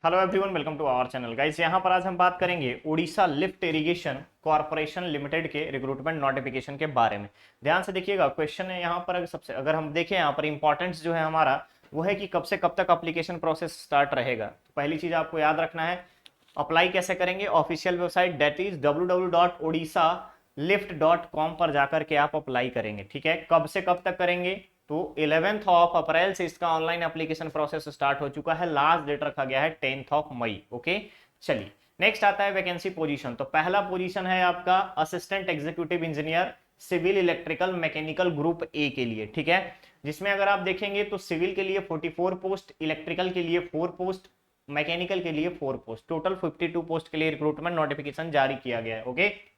Hello everyone, welcome to our channel guys. यहाँ पर आज हम बात करेंगे Orissa lift irrigation corporation limited के रिक्रूटमेंट नोटिफिकेशन के बारे में। ध्यान से देखिएगा, क्वेश्चन है यहाँ पर अगर हम देखें यहाँ पर इंपॉर्टेंस जो है हमारा वो है कि कब से कब तक अप्लीकेशन प्रोसेस स्टार्ट रहेगा। तो पहली चीज आपको याद रखना है, अप्लाई कैसे करेंगे। Official website that is www.odisalift.com पर जाकर के आप अप्लाई करेंगे। ठीक है, कब से कब तक करेंगे तो 11 अप्रैल से इसका ऑनलाइन एप्लीकेशन प्रोसेस स्टार्ट हो चुका है। लास्ट डेट रखा गया है 10 मई। ओके, चलिए नेक्स्ट आता है वैकेंसी पोजीशन। तो पहला पोजीशन है आपका assistant executive engineer civil electrical mechanical group A के लिए। ठीक है, जिसमें अगर आप देखेंगे तो सिविल के लिए 44 पोस्ट, इलेक्ट्रिकल के लिए 4 पोस्ट, मैकेनिकल के लिए 4 पोस्ट, टोटल 52 पोस्ट के लिए रिक्रूटमेंट नोटिफिकेशन जारी किया गया है। ओके,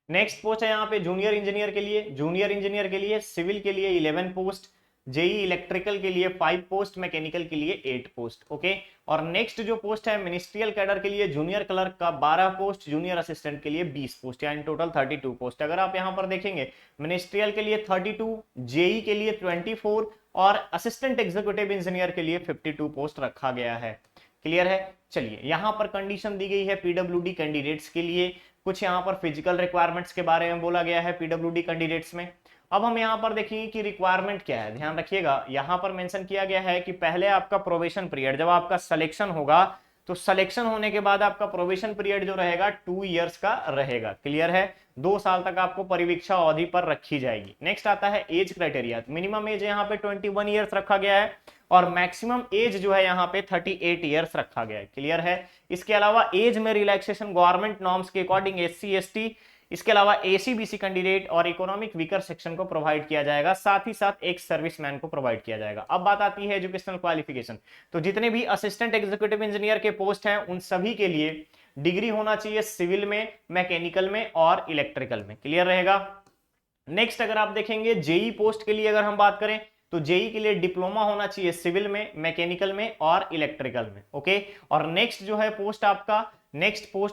नेक्स्ट पोस्ट है यहाँ पे जूनियर इंजीनियर के लिए। जूनियर इंजीनियर के लिए सिविल के लिए 11 पोस्ट, जेई इलेक्ट्रिकल के लिए 5 पोस्ट, मैकेनिकल के लिए 8 पोस्ट। ओके, और नेक्स्ट जो पोस्ट है मिनिस्ट्रियल कैडर के लिए जूनियर क्लर्क का 12 पोस्ट, जूनियर असिस्टेंट के लिए 20 पोस्ट, यानी टोटल 32 पोस्ट। अगर आप यहाँ पर देखेंगे मिनिस्ट्रियल के लिए 32, जेई के लिए 24 और असिस्टेंट एग्जीक्यूटिव इंजीनियर के लिए 52 पोस्ट रखा गया है। क्लियर है। चलिए यहाँ पर कंडीशन दी गई है पीडब्ल्यूडी कैंडिडेट्स के लिए। कुछ यहाँ पर फिजिकल रिक्वायरमेंट्स के बारे में बोला गया है पीडब्ल्यूडी कैंडिडेट्स में। अब हम यहाँ पर देखेंगे कि रिक्वायरमेंट क्या है। ध्यान रखिएगा, यहाँ पर मेंशन किया गया है कि पहले आपका प्रोबेशन पीरियड, जब आपका सिलेक्शन होगा तो सिलेक्शन होने के बाद आपका प्रोबेशन पीरियड जो रहेगा 2 इयर्स का रहेगा। क्लियर है, 2 साल तक आपको परिवीक्षा अवधि पर रखी जाएगी। नेक्स्ट आता है एज क्राइटेरिया। मिनिमम एज यहाँ पे 21 इयर्स रखा गया है और मैक्सिमम एज जो है यहाँ पे 38 इयर्स रखा गया है। क्लियर है। इसके अलावा एज में रिलैक्सेशन गवर्नमेंट नॉर्म्स के अकॉर्डिंग एससी एसटी, इसके अलावा एसी बीसी कैंडिडेट और इकोनॉमिक वीकर सेक्शन को प्रोवाइड किया जाएगा, साथ ही साथ एक सर्विसमैन को प्रोवाइड किया जाएगा। अब बात आती है एजुकेशनल क्वालिफिकेशन। तो जितने भी असिस्टेंट एग्जीक्यूटिव इंजीनियर के पोस्ट हैं उन सभी के लिए डिग्री होना चाहिए सिविल में, मैकेनिकल में और इलेक्ट्रिकल में। क्लियर रहेगा। नेक्स्ट अगर आप देखेंगे जेई पोस्ट के लिए अगर हम बात करें तो जेई के लिए डिप्लोमा होना चाहिए सिविल में, मैकेनिकल में और इलेक्ट्रिकल में। ओके, और नेक्स्ट जो है पोस्ट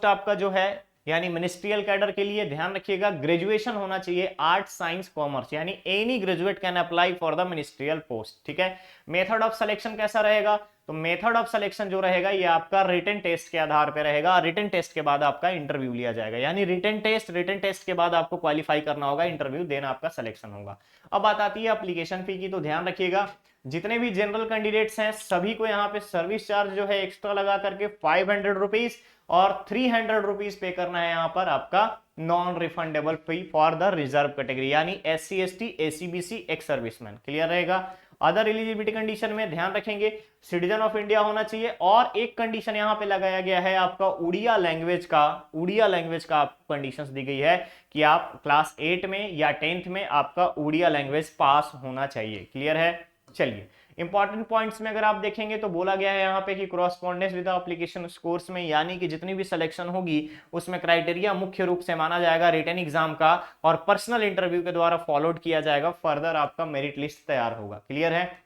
आपका जो है यानी मिनिस्ट्रियल कैडर के लिए ध्यान रखिएगा ग्रेजुएशन होना चाहिए आर्ट साइंस कॉमर्स, यानी any graduate can apply for the ministerial post. ठीक है। मेथड ऑफ सिलेक्शन कैसा रहेगा तो मेथड ऑफ सिलेक्शन जो रहेगा ये आपका रिटन टेस्ट के आधार पर रहेगा। रिटन टेस्ट के बाद आपका इंटरव्यू लिया जाएगा, यानी रिटन टेस्ट के बाद आपको क्वालिफाई करना होगा, इंटरव्यू देना आपका सिलेक्शन होगा। अब बात आती है एप्लीकेशन फी की। तो ध्यान रखिएगा जितने भी जनरल कैंडिडेट्स हैं सभी को यहाँ पे सर्विस चार्ज जो है एक्स्ट्रा लगा करके 500 रुपीज और 300 रुपीज पे करना है यहाँ पर आपका non refundable fee for the reserve category, यानी SC ST, SEBC, ex serviceman. Clear रहेगा। अदर एलिजिबिलिटी कंडीशन में ध्यान रखेंगे सिटीजन ऑफ इंडिया होना चाहिए और एक कंडीशन यहाँ पे लगाया गया है आपका उड़िया लैंग्वेज का आपको कंडीशंस दी गई है कि आप क्लास 8 में या 10th में आपका उड़िया लैंग्वेज पास होना चाहिए। क्लियर है। चलिए इंपॉर्टेंट पॉइंट्स में अगर आप देखेंगे तो बोला गया है यहाँ पे कि कॉरस्पॉन्डेंस विद एप्लीकेशन स्कोर्स में, यानी कि जितनी भी सिलेक्शन होगी उसमें क्राइटेरिया मुख्य रूप से माना जाएगा रिटन एग्जाम का और पर्सनल इंटरव्यू के द्वारा फॉलोड किया जाएगा। फर्दर आपका मेरिट लिस्ट तैयार होगा। क्लियर है।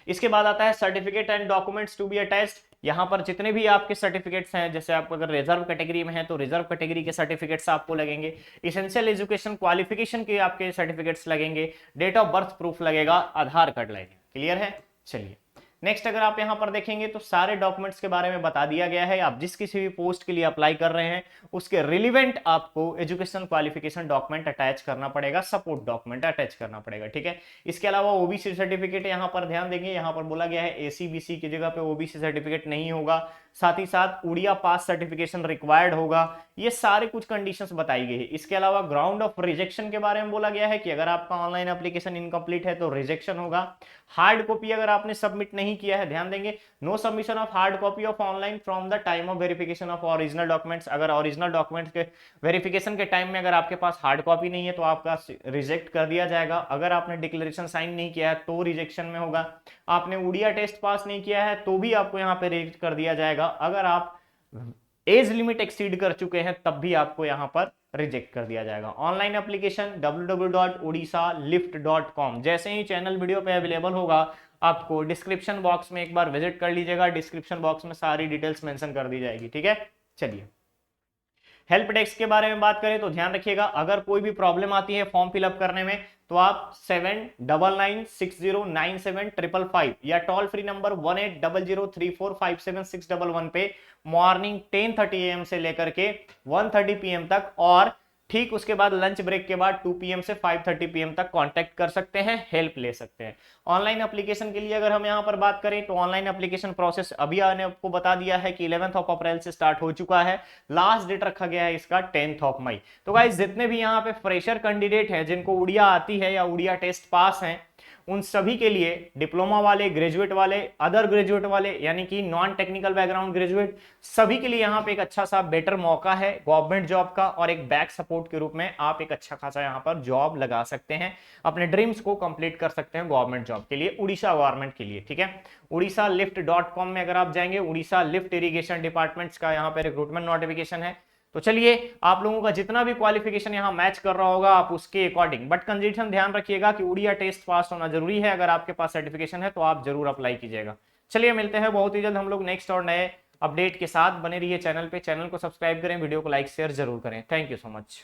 इसके बाद आता है certificate and documents to be attached. यहाँ पर जितने भी आपके सर्टिफिकेट्स हैं, जैसे आप अगर रिजर्व कैटेगरी में हैं तो रिजर्व कैटेगरी के सर्टिफिकेट्स आपको लगेंगे, इसेंशियल एजुकेशन क्वालिफिकेशन के आपके सर्टिफिकेट्स लगेंगे, डेट ऑफ बर्थ प्रूफ लगेगा, आधार कार्ड लगेगा। क्लियर है। चलिए नेक्स्ट अगर आप यहां पर देखेंगे तो सारे डॉक्यूमेंट्स के बारे में बता दिया गया है। आप जिस किसी भी पोस्ट के लिए अप्लाई कर रहे हैं उसके रिलेवेंट आपको एजुकेशन क्वालिफिकेशन डॉक्यूमेंट अटैच करना पड़ेगा, सपोर्ट डॉक्यूमेंट अटैच करना पड़ेगा। ठीक है। इसके अलावा ओबीसी सर्टिफिकेट यहां पर ध्यान देंगे, यहां पर बोला गया है एसी बीसी की जगह पे ओबीसी सर्टिफिकेट नहीं होगा, साथ ही साथ उड़िया पास सर्टिफिकेशन रिक्वायर्ड होगा। ये सारे कुछ कंडीशंस बताई गई है। इसके अलावा ग्राउंड ऑफ रिजेक्शन के बारे में बोला गया है कि अगर आपका ऑनलाइन एप्लीकेशन इनकम्प्लीट है तो रिजेक्शन होगा। हार्ड कॉपी अगर आपने सबमिट नहीं किया है, ध्यान देंगे no submission of hard copy of online from the time of verification of original documents. अगर ओरिजिनल डॉक्यूमेंट्स के वेरिफिकेशन के टाइम में अगर आपके पास हार्ड कॉपी नहीं है तो आपका रिजेक्ट कर दिया जाएगा। अगर आपने डिक्लेरेशन साइन नहीं किया है तो रिजेक्शन में होगा। आपने उड़िया टेस्ट पास नहीं किया है तो भी आपको यहाँ पे रिजेक्ट कर दिया जाएगा। अगर आप एज लिमिट एक्सीड कर चुके हैं तब भी आपको यहां पर रिजेक्ट कर दिया जाएगा। ऑनलाइन एप्लीकेशन www.odisalift.com, जैसे ही चैनल वीडियो पे अवेलेबल होगा आपको डिस्क्रिप्शन बॉक्स में एक बार विजिट कर लीजिएगा। डिस्क्रिप्शन बॉक्स में सारी डिटेल्स मेंशन कर दी जाएगी। ठीक है। चलिए हेल्प डेस्क के बारे में बात करें तो ध्यान रखिएगा, अगर कोई भी प्रॉब्लम आती है फॉर्म फिलअप करने में तो आप 7996097555 या टोल फ्री नंबर 1800345761 पे मॉर्निंग 10:30 AM से लेकर के 1:30 PM तक और ठीक उसके बाद लंच ब्रेक के बाद 2 PM से 5:30 PM तक कांटेक्ट कर सकते हैं, हेल्प ले सकते हैं। ऑनलाइन एप्लीकेशन के लिए अगर हम यहां पर बात करें तो ऑनलाइन एप्लीकेशन प्रोसेस अभी मैंने आपको बता दिया है कि 11 अप्रैल से स्टार्ट हो चुका है। लास्ट डेट रखा गया है इसका 10 मई। तो गाइस जितने भी यहाँ पे फ्रेशर कैंडिडेट हैं जिनको उड़िया आती है या उड़िया टेस्ट पास हैं, उन सभी के लिए, डिप्लोमा वाले, ग्रेजुएट वाले, अदर ग्रेजुएट वाले यानी कि नॉन टेक्निकल बैकग्राउंड ग्रेजुएट, सभी के लिए यहाँ पे एक अच्छा सा बेटर मौका है गवर्नमेंट जॉब का, और एक बैक सपोर्ट के रूप में आप एक अच्छा खासा यहाँ पर जॉब लगा सकते हैं, अपने ड्रीम्स को कंप्लीट कर सकते हैं गवर्नमेंट जॉब के लिए, उड़ीसा गवर्नमेंट के लिए। ठीक है, उड़ीसा लिफ्ट.com में अगर आप जाएंगे, उड़ीसा लिफ्ट इरिगेशन डिपार्टमेंट्स का यहाँ पे रिक्रूटमेंट नोटिफिकेशन है। तो चलिए, आप लोगों का जितना भी क्वालिफिकेशन यहाँ मैच कर रहा होगा आप उसके अकॉर्डिंग, बट कंडीशन ध्यान रखिएगा कि उड़िया टेस्ट पास होना जरूरी है। अगर आपके पास सर्टिफिकेशन है तो आप जरूर अप्लाई कीजिएगा। चलिए मिलते हैं बहुत ही जल्द हम लोग नेक्स्ट और नए अपडेट के साथ। बने रहिए चैनल पे, चैनल को सब्सक्राइब करें, वीडियो को लाइक शेयर जरूर करें। Thank you so much.